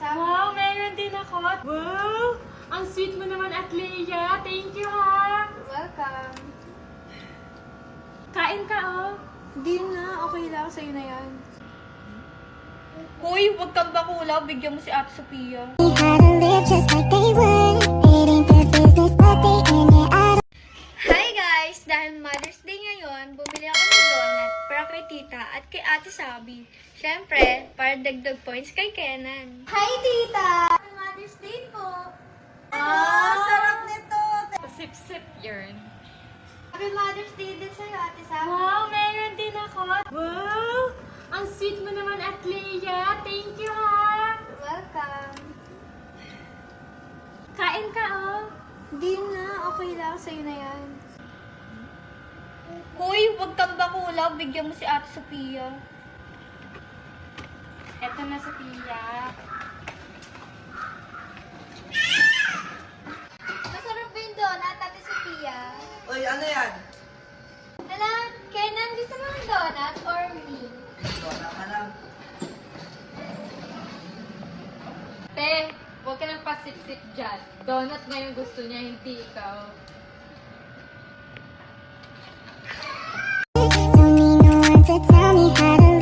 Sam. Wow, meron din ako. Wow! Ang sweet mo naman at Leia. Thank you, ha! Welcome. Kain ka, oh. Hindi na, okay lang. Sa'yo na yan. Hoy, huwag kang bakulaw. Bigyan mo si Ate Sophia. How to live just like they would. It ain't their business, but they in it. Hi guys! Dahil Mother's Day ngayon, bumili ako ng donut para kay tita at kay Ate Sabi. Siyempre, para dagdag points kay Kenan. Hi tita! Mother's Day po! Sarap nito! Sip-sip yarn. Happy Mother's Day din sa'yo, Ate Sabi. Wow, meron din ako. Wow! Ang sweet mo naman at Leia. Thank you, ha! Welcome. Kain ka, oh. Hindi na, okay lang. Sa'yo na yan. Hoy, huwag kang bakulaw. Bigyan mo si Ate Sophia. Eto na, Sophia. Masarap ba yung donut, Ate Sophia? Uy, ano yan? Hala, Kenan, gusto mo ng donut or me? Wala ka lang. Te, huwag ka nang pasip-sip dyan. Donut nga yung gusto niya, hindi ikaw. Don't need no one to tell me how to